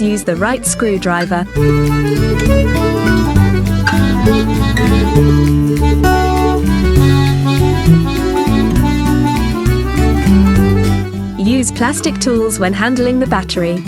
always use the right screwdriver. Use plastic tools when handling the battery.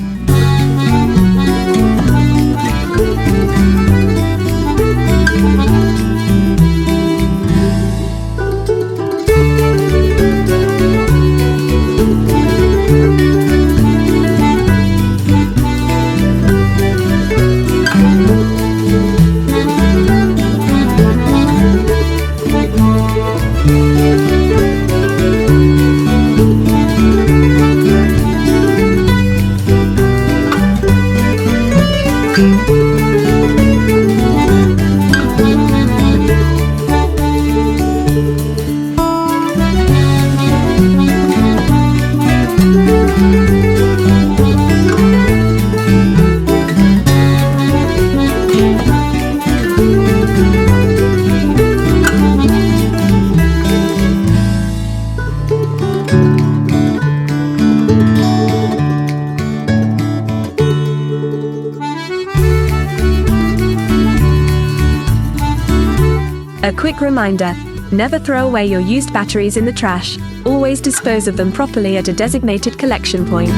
A quick reminder: never throw away your used batteries in the trash. Always dispose of them properly at a designated collection point.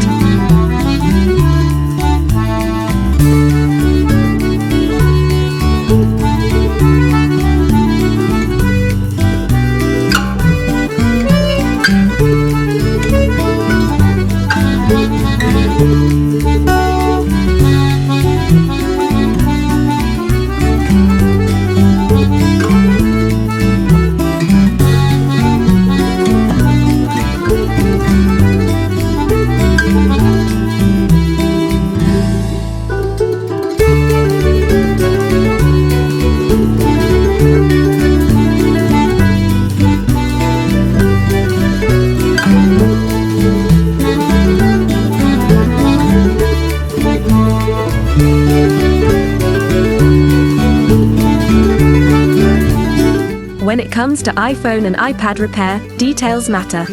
When it comes to iPhone and iPad repair, details matter.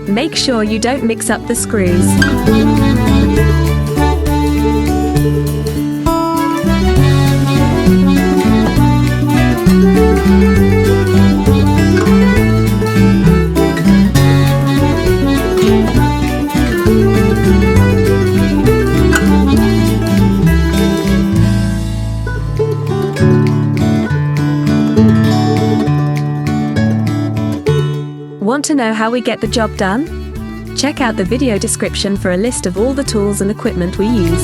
Make sure you don't mix up the screws. Want to know how we get the job done? Check out the video description for a list of all the tools and equipment we use.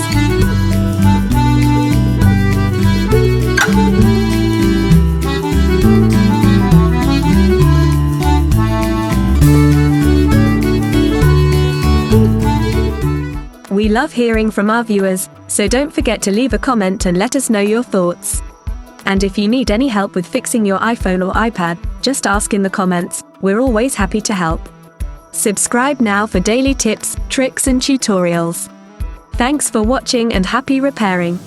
We love hearing from our viewers, so don't forget to leave a comment and let us know your thoughts. And if you need any help with fixing your iPhone or iPad, just ask in the comments. We're always happy to help. Subscribe now for daily tips, tricks and tutorials. Thanks for watching and happy repairing.